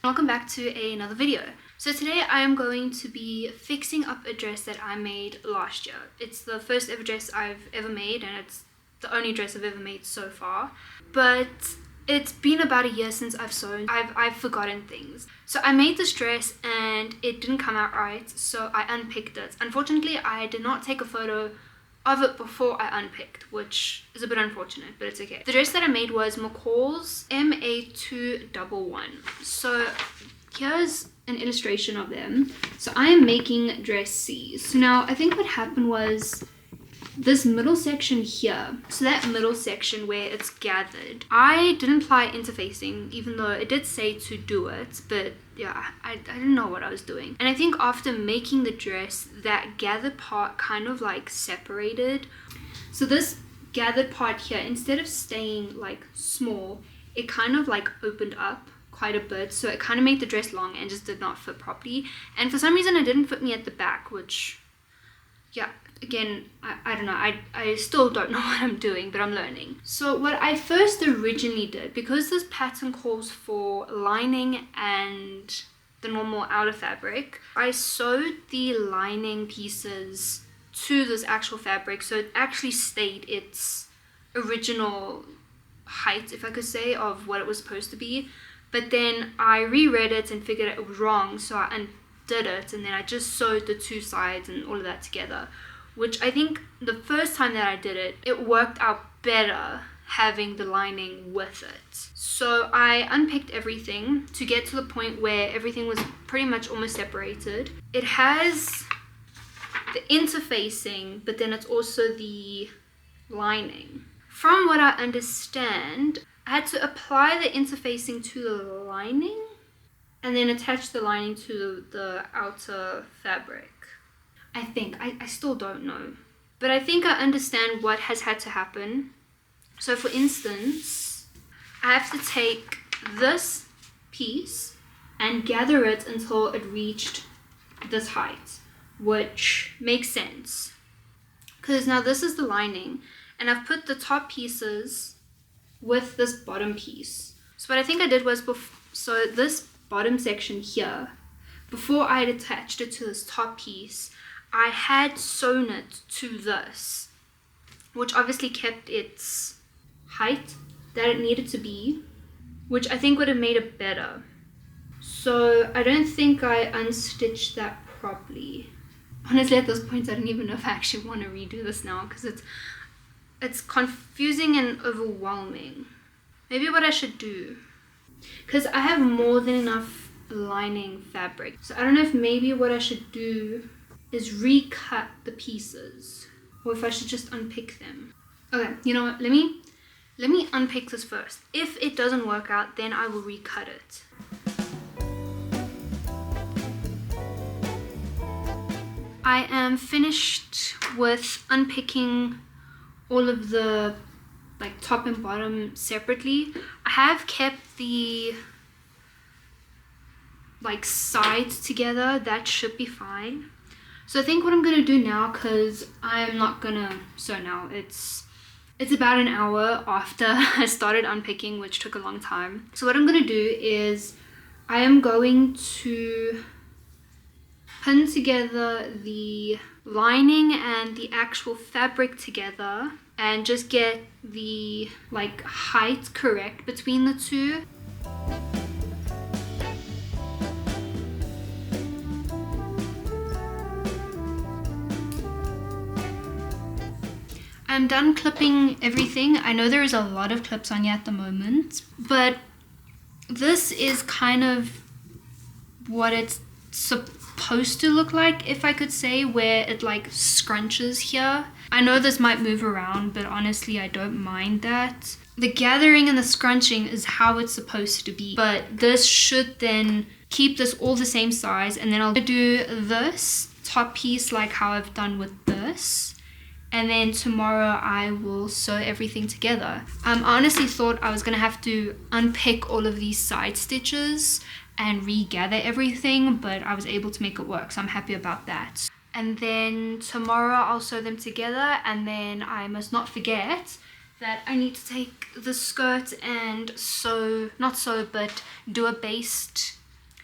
Welcome back to another video. So today I am going to be fixing up a dress that I made last year. It's the first ever dress I've ever made, and it's the only dress I've ever made so far. But it's been about a year since I've sewn. I've forgotten things. So I made this dress and it didn't come out right, so I unpicked it. Unfortunately, I did not take a photo of it before I unpicked, which is a bit unfortunate, but it's okay. The dress that I made was McCall's MA211. So here's an illustration of them. So I am making dress C's. So now I think what happened was this middle section here, so that middle section where it's gathered, I didn't apply interfacing, even though it did say to do it, but yeah, I didn't know what I was doing. And I think after making the dress, that gathered part kind of like separated. So this gathered part here, instead of staying like small, it kind of like opened up quite a bit, so it kind of made the dress long and just did not fit properly. And for some reason it didn't fit me at the back, which, yeah, again, I don't know, I still don't know what I'm doing, but I'm learning. So what I first originally did, because this pattern calls for lining and the normal outer fabric, I sewed the lining pieces to this actual fabric, so it actually stayed its original height, if I could say, of what it was supposed to be. But then I reread it and figured it was wrong, so I undid it, and then I just sewed the two sides and all of that together, which I think the first time that I did it, it worked out better having the lining with it. So I unpicked everything to get to the point where everything was pretty much almost separated. It has the interfacing, but then it's also the lining. From what I understand, I had to apply the interfacing to the lining and then attach the lining to the outer fabric. I think. I still don't know. But I think I understand what has had to happen. So for instance, I have to take this piece and gather it until it reached this height, which makes sense. Because now this is the lining, and I've put the top pieces with this bottom piece. So what I think I did was, so this bottom section here, before I had attached it to this top piece, I had sewn it to this, which obviously kept its height that it needed to be, which I think would have made it better. So I don't think I unstitched that properly. Honestly, at this point, I don't even know if I actually want to redo this now, because it's confusing and overwhelming. Maybe what I should do, because I have more than enough lining fabric, so I don't know if maybe what I should do is recut the pieces, or if I should just unpick them. Okay, you know what, let me unpick this first. If it doesn't work out, then I will recut it. I am finished with unpicking all of the like top and bottom separately. I have kept the like sides together, that should be fine. So I think what I'm gonna do now, because I'm not gonna sew now, it's about an hour after I started unpicking, which took a long time. So what I'm gonna do is I am going to pin together the lining and the actual fabric together and just get the like height correct between the two. I'm done clipping everything. I know there is a lot of clips on here at the moment, but this is kind of what it's supposed to look like, if I could say, where it like scrunches here. I know this might move around, but honestly I don't mind that. The gathering and the scrunching is how it's supposed to be, but this should then keep this all the same size, and then I'll do this top piece like how I've done with this. And then tomorrow I will sew everything together. I honestly thought I was gonna have to unpick all of these side stitches and regather everything, but I was able to make it work, so I'm happy about that. And then tomorrow I'll sew them together, and then I must not forget that I need to take the skirt and sew, not sew, but do a baste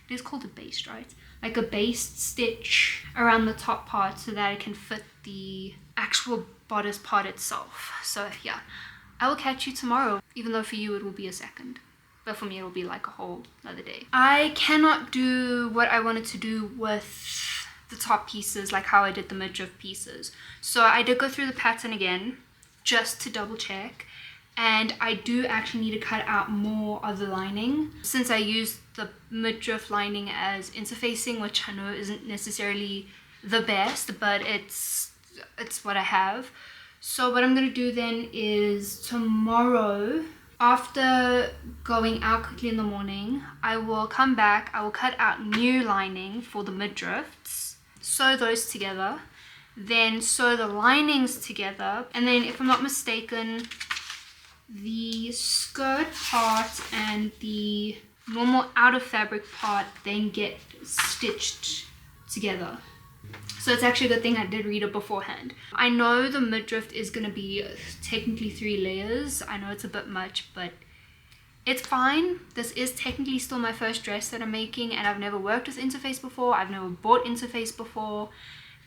it is called a baste, right? Like a baste stitch around the top part so that it can fit the actual bodice part itself. So yeah, I will catch you tomorrow, even though for you it will be a second. But for me, it'll be like a whole other day. I cannot do what I wanted to do with the top pieces, like how I did the midriff pieces. So I did go through the pattern again, just to double check. And I do actually need to cut out more of the lining. Since I used the midriff lining as interfacing, which I know isn't necessarily the best, but it's what I have. So what I'm gonna do then is tomorrow, after going out quickly in the morning, I will come back, I will cut out new lining for the midriffs, sew those together, then sew the linings together, and then if I'm not mistaken, the skirt part and the normal outer fabric part then get stitched together. So it's actually a good thing I did read it beforehand. I know the midriff is going to be technically 3 layers. I know it's a bit much, but it's fine. This is technically still my first dress that I'm making, and I've never worked with interface before. I've never bought interface before.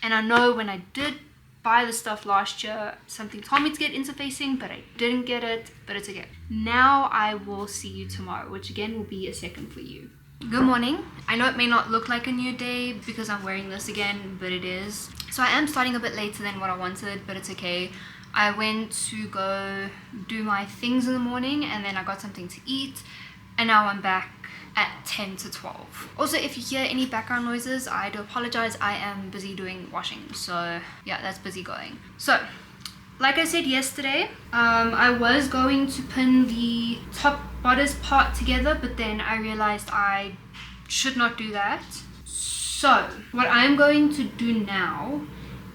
And I know when I did buy the stuff last year, something told me to get interfacing, but I didn't get it, but it's okay. Now I will see you tomorrow, which again will be a second for you. Good morning. I know it may not look like a new day because I'm wearing this again, but it is. So I am starting a bit later than what I wanted, but it's okay. I went to go do my things in the morning, and then I got something to eat, and now I'm back at 10 to 12. Also, if you hear any background noises, I do apologize. I am busy doing washing, so yeah, that's busy going. So like I said yesterday, I was going to pin the top bodice part together, but then I realized I should not do that. So what I'm going to do now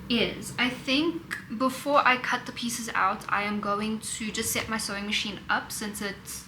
is, I think before I cut the pieces out, I am going to just set my sewing machine up since it's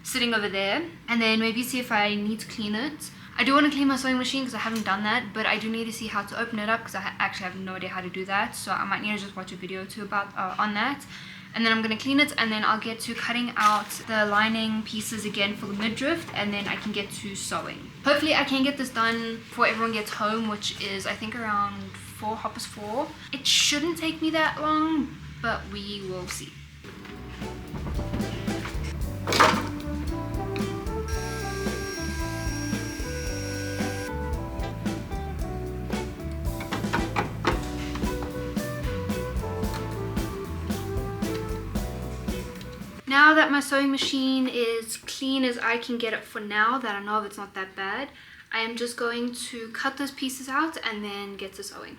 sitting over there, and then maybe see if I need to clean it. I do want to clean my sewing machine because I haven't done that, but I do need to see how to open it up because I actually have no idea how to do that, so I might need to just watch a video too about on that. And then I'm going to clean it, and then I'll get to cutting out the lining pieces again for the midriff, and then I can get to sewing. Hopefully I can get this done before everyone gets home, which is I think around 4:30. It shouldn't take me that long, but we will see. Now that my sewing machine is clean as I can get it for now, that I know it's not that bad, I am just going to cut those pieces out and then get to sewing.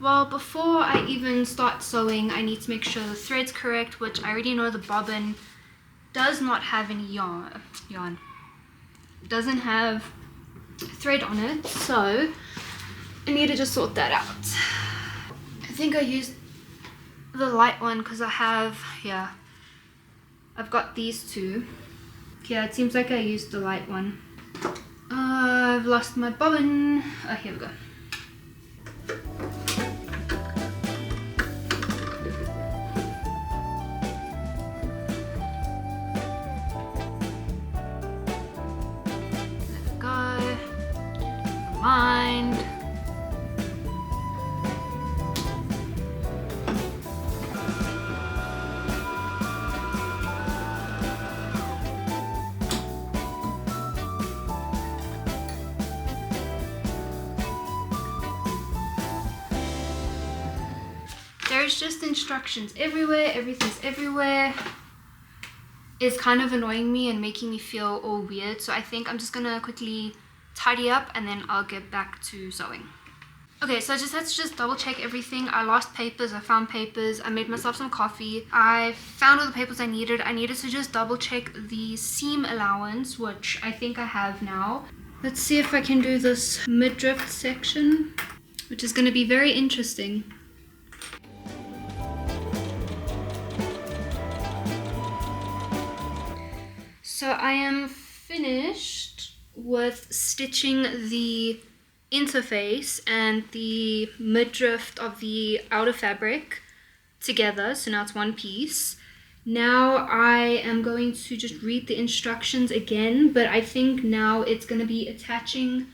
Well, before I even start sewing, I need to make sure the thread's correct, which I already know the bobbin does not have any yarn. Doesn't have thread on it, so I need to just sort that out. I think I used the light one because I've got these two. Yeah, it seems like I used the light one. I've lost my bobbin. Oh, here we go. Mind. There's just instructions everywhere, everything's everywhere. It's kind of annoying me and making me feel all weird, so I think I'm just gonna quickly tidy up and then I'll get back to sewing. Okay, so I just had to just double check everything. I lost papers, I found papers, I made myself some coffee. I found all the papers I needed. I needed to just double check the seam allowance, which I think I have now. Let's see if I can do this midriff section, which is going to be very interesting. So I am finished with stitching the interface and the midriff of the outer fabric together, so now it's one piece. Now I am going to just read the instructions again, but I think now it's going to be attaching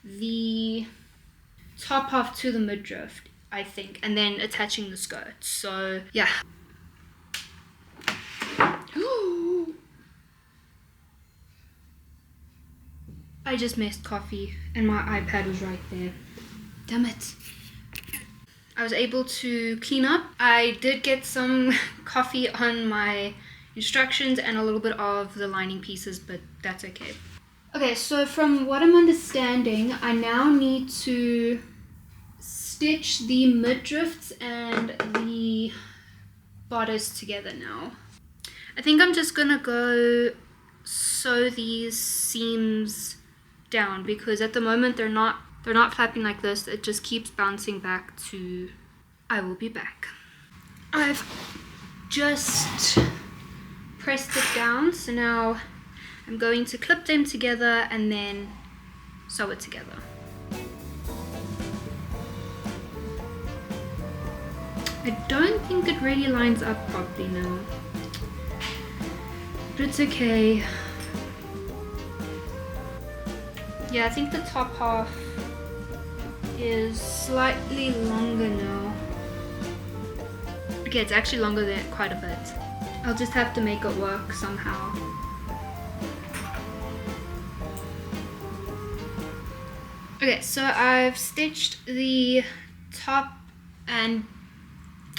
the top half to the midriff, I think, and then attaching the skirt. So yeah. I just missed coffee and my iPad was right there. Damn it. I was able to clean up. I did get some coffee on my instructions and a little bit of the lining pieces, but that's okay. Okay, so from what I'm understanding, I now need to stitch the midriffs and the bodice together now. I think I'm just gonna go sew these seams down because at the moment they're not flapping like this. It just keeps bouncing back to I will be back. I've just pressed it down, so now I'm going to clip them together and then sew it together. I don't think it really lines up properly now, but it's okay. Yeah, I think the top half is slightly longer now. Okay, it's actually longer than quite a bit. I'll just have to make it work somehow. Okay, so I've stitched the top and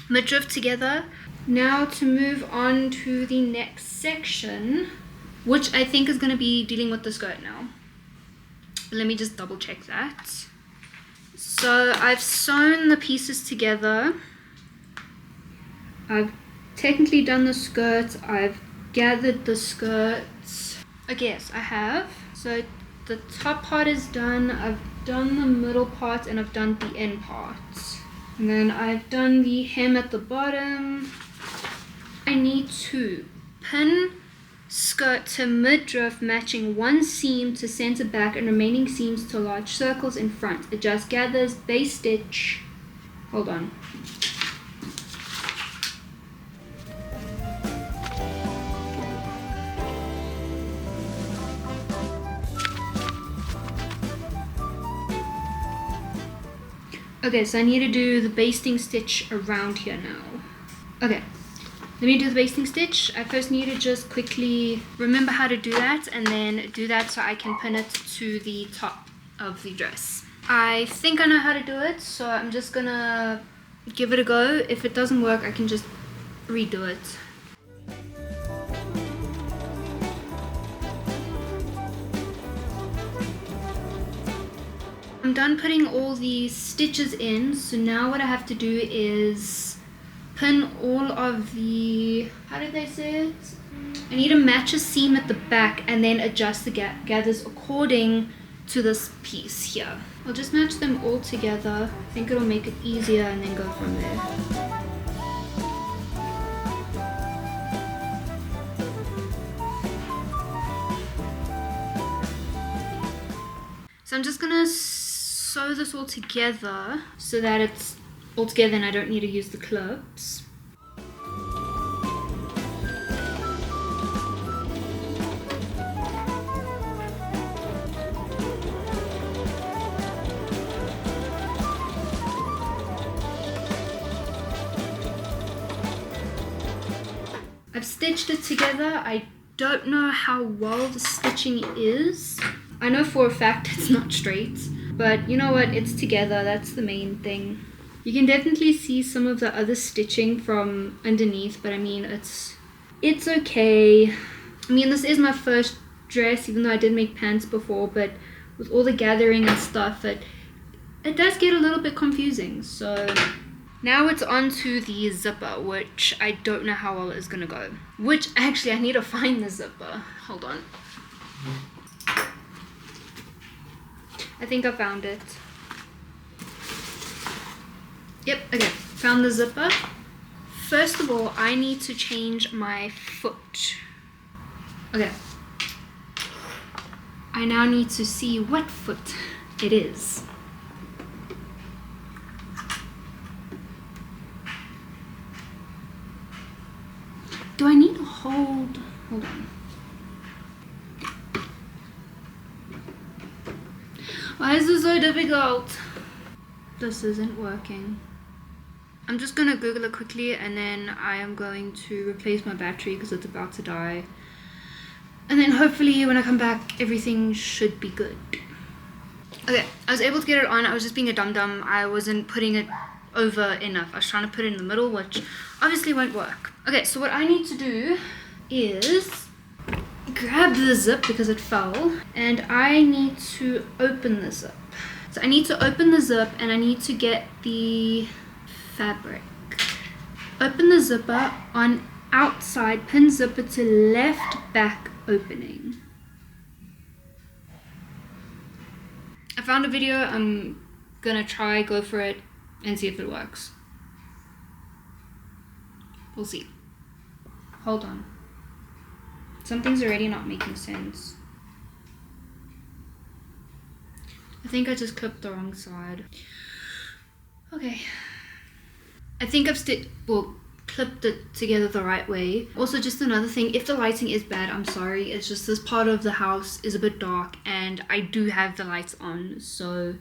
midriff together. Now to move on to the next section, which I think is going to be dealing with the skirt now. Let me just double check that. So I've sewn the pieces together. I've technically done the skirt. I've gathered the skirts. Okay, yes, I have. So the top part is done. I've done the middle part and I've done the end part. And then I've done the hem at the bottom. I need to pin skirt to midriff, matching one seam to center back and remaining seams to large circles in front. Adjust gathers, base stitch. Hold on. Okay, so I need to do the basting stitch around here now. Okay. Let me do the basting stitch. I first need to just quickly remember how to do that and then do that so I can pin it to the top of the dress. I think I know how to do it, so I'm just gonna give it a go. If it doesn't work, I can just redo it. I'm done putting all these stitches in, so now what I have to do is pin all of the, how did they say it? I need to match a seam at the back and then adjust the gathers according to this piece here. I'll just match them all together. I think it'll make it easier and then go from there. So I'm just gonna sew this all together so that it's all together and I don't need to use the clips. I've stitched it together. I don't know how well the stitching is. I know for a fact it's not straight, but you know what, it's together, that's the main thing. You can definitely see some of the other stitching from underneath, but I mean, it's okay. I mean, this is my first dress, even though I did make pants before, but with all the gathering and stuff, it does get a little bit confusing. So now it's on to the zipper, which I don't know how well it's gonna go. Which, actually, I need to find the zipper. Hold on. I think I found it. Yep, okay, found the zipper. First of all, I need to change my foot. Okay. I now need to see what foot it is. hold on. Why is this so difficult? This isn't working. I'm just gonna Google it quickly, and then I am going to replace my battery because it's about to die. And then hopefully when I come back, everything should be good. Okay, I was able to get it on. I was just being a dum-dum. I wasn't putting it over enough. I was trying to put it in the middle, which obviously won't work. Okay, so what I need to do is grab the zip because it fell, and I need to open the zip. So I need to open the zip, and I need to get the fabric. Open the zipper on outside, pin zipper to left back opening. I found a video. I'm gonna try, go for it, and see if it works. We'll see. Hold on. Something's already not making sense. I think I just clipped the wrong side. Okay. I think I've clipped it together the right way. Also, just another thing, if the lighting is bad, I'm sorry. It's just this part of the house is a bit dark, and I do have the lights on, so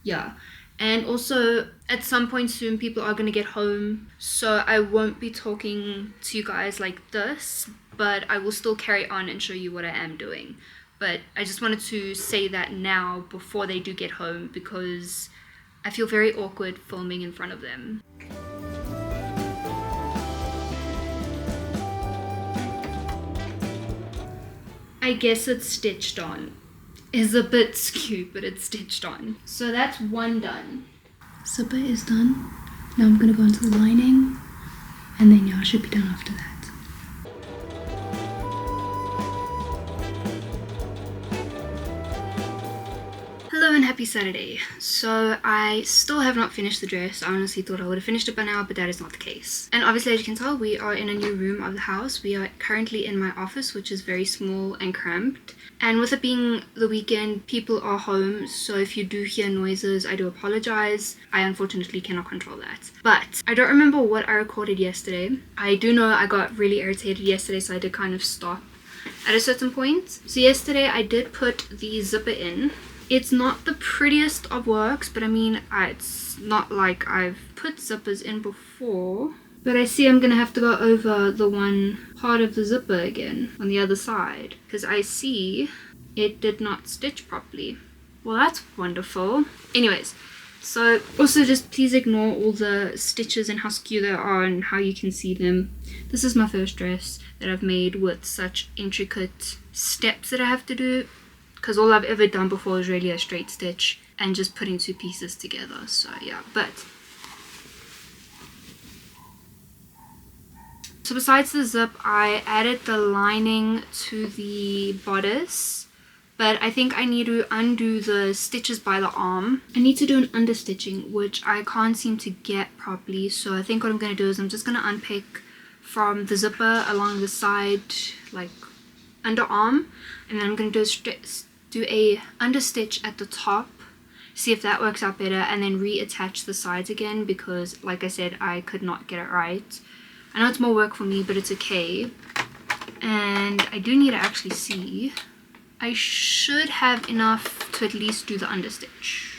yeah. And also, at some point soon, people are going to get home, so I won't be talking to you guys like this, but I will still carry on and show you what I am doing. But I just wanted to say that now before they do get home, because I feel very awkward filming in front of them. I guess it's stitched on. It's a bit skewed, but it's stitched on. So that's one done. Zipper is done. Now I'm gonna go into the lining, and then yeah, I should be done after that. Hello and happy Saturday. So I still have not finished the dress. I honestly thought I would have finished it by now, but that is not the case. And obviously, as you can tell, we are in a new room of the house. We are currently in my office, which is very small and cramped. And with it being the weekend, people are home, so if you do hear noises, I do apologize. I unfortunately cannot control that. But I don't remember what I recorded yesterday. I do know I got really irritated yesterday, so I did kind of stop at a certain point. So yesterday I did put the zipper in. It's not the prettiest of works, but I mean, it's not like I've put zippers in before. But I see I'm gonna have to go over the one part of the zipper again on the other side, because I see it did not stitch properly. Well, that's wonderful. Anyways, so also just please ignore all the stitches and how skew they are and how you can see them. This is my first dress that I've made with such intricate steps that I have to do, because all I've ever done before is really a straight stitch and just putting two pieces together. So yeah, so besides the zip, I added the lining to the bodice, but I think I need to undo the stitches by the arm. I need to do an understitching, which I can't seem to get properly, so I think what I'm going to do is I'm just going to unpick from the zipper along the side, like underarm, and then I'm going to do a understitch at the top, see if that works out better, and then reattach the sides again, because like I said, I could not get it right. I know it's more work for me, but it's okay. And I do need to actually see. I should have enough to at least do the understitch.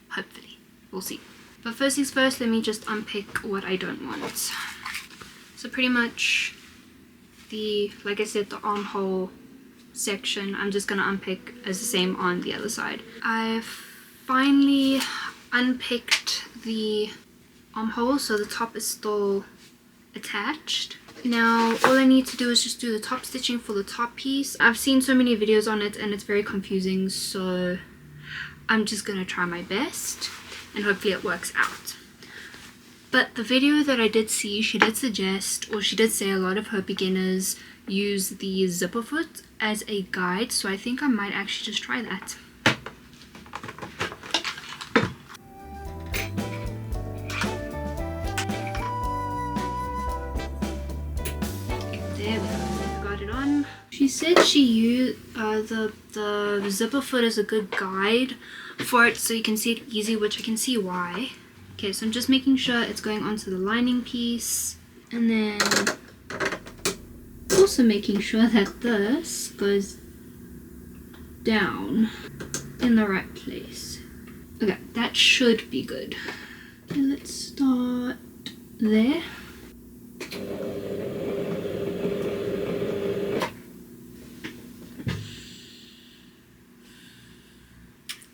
Hopefully. We'll see. But first things first, let me just unpick what I don't want. So pretty much like I said, the armhole section, I'm just gonna unpick as the same on the other side. I've finally unpicked the armhole, so the top is still attached. Now all I need to do is just do the top stitching for the top piece. I've seen so many videos on it and it's very confusing, so I'm just gonna try my best and hopefully it works out. But the video that I did see, she did suggest, or she did say a lot of her beginners use the zipper foot as a guide, so I think I might actually just try that. There we go, got it on. She said she used the zipper foot as a good guide for it, so you can see it easy, which I can see why. Okay, so I'm just making sure it's going onto the lining piece, and then Also making sure that this goes down in the right place. Okay, that should be good. Okay, let's start there.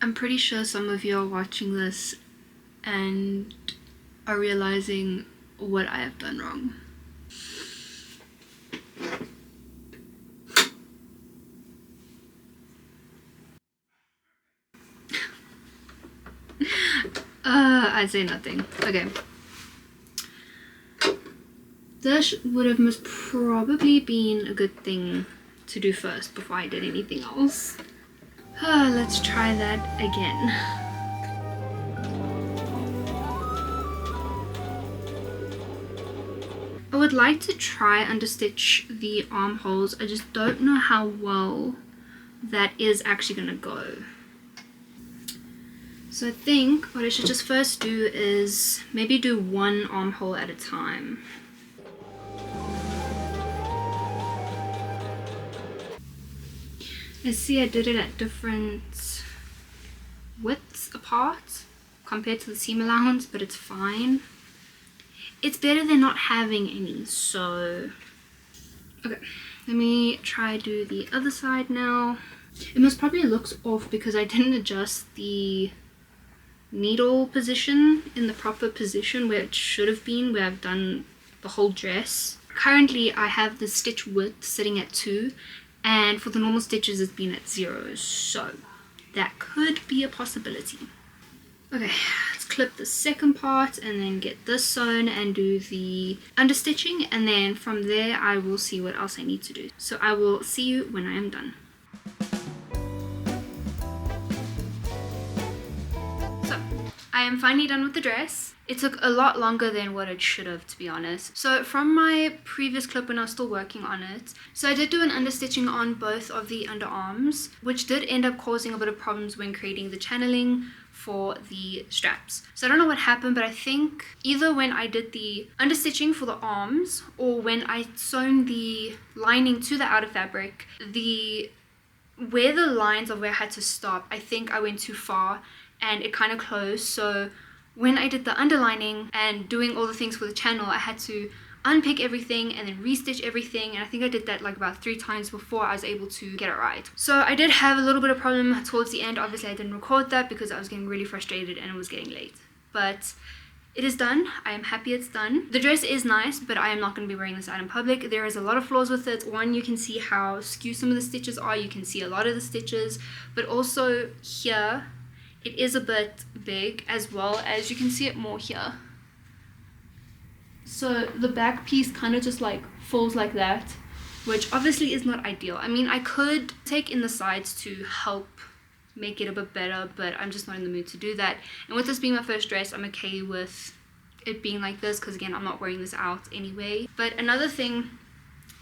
I'm pretty sure some of you are watching this and are realizing what I have done wrong. I'd say nothing. Okay. This would have most probably been a good thing to do first before I did anything else. Let's try that again. I would like to try understitch the armholes. I just don't know how well that is actually gonna go. So I think what I should just first do is maybe do one armhole at a time. I see I did it at different widths apart compared to the seam allowance, but it's fine. It's better than not having any, so... Okay, let me try do the other side now. It most probably looks off because I didn't adjust the needle position in the proper position where it should have been, where I've done the whole dress. Currently I have the stitch width sitting at 2, and for the normal stitches it's been at 0, so that could be a possibility. Okay, let's clip the second part and then get this sewn and do the understitching, and then from there I will see what else I need to do. So I will see you when I am done. So I am finally done with the dress. It took a lot longer than what it should have, to be honest. So from my previous clip when I was still working on it, so I did do an understitching on both of the underarms, which did end up causing a bit of problems when creating the channeling for the straps. So I don't know what happened, but I think either when I did the understitching for the arms or when I sewn the lining to the outer fabric, where the lines of where I had to stop, I think I went too far and it kind of closed. So when I did the underlining and doing all the things for the channel, I had to unpick everything and then restitch everything, and I think I did that like about 3 times before I was able to get it right. So I did have a little bit of problem towards the end. Obviously I didn't record that because I was getting really frustrated and it was getting late, but it is done. I am happy it's done. The dress is nice, but I am not going to be wearing this out in public. There is a lot of flaws with it. One, you can see how skew some of the stitches are. You can see a lot of the stitches, but also here it is a bit big, as well as you can see it more here. So the back piece kind of just like falls like that, which obviously is not ideal. I mean, I could take in the sides to help make it a bit better, but I'm just not in the mood to do that. And with this being my first dress, I'm okay with it being like this because again, I'm not wearing this out anyway. But another thing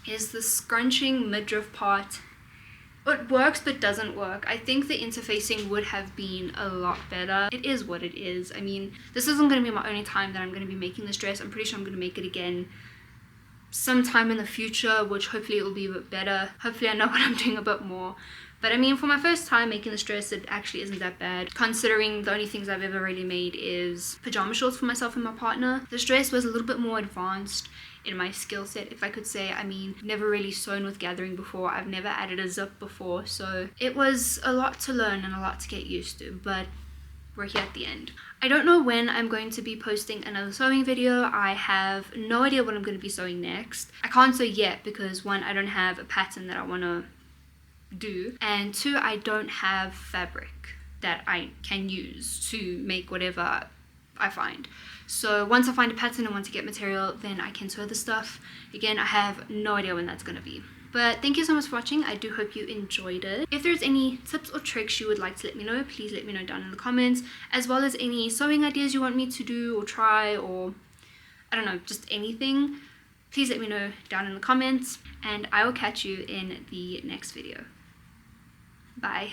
is the scrunching midriff part. It works but doesn't work. I think the interfacing would have been a lot better. It is what it is. I mean, this isn't going to be my only time that I'm going to be making this dress. I'm pretty sure I'm going to make it again sometime in the future, which hopefully it will be a bit better. Hopefully I know what I'm doing a bit more. But I mean, for my first time making this dress, it actually isn't that bad, considering the only things I've ever really made is pajama shorts for myself and my partner. This dress was a little bit more advanced in my skill set, if I could say. I mean, never really sewn with gathering before. I've never added a zip before, so it was a lot to learn and a lot to get used to, but we're here at the end. I don't know when I'm going to be posting another sewing video. I have no idea what I'm going to be sewing next. I can't sew yet because 1, I don't have a pattern that I want to do, and 2, I don't have fabric that I can use to make whatever I find. So once I find a pattern and once I get material, then I can sew the stuff. Again, I have no idea when that's going to be. But thank you so much for watching. I do hope you enjoyed it. If there's any tips or tricks you would like to let me know, please let me know down in the comments, as well as any sewing ideas you want me to do or try, or I don't know, just anything. Please let me know down in the comments, and I will catch you in the next video. Bye.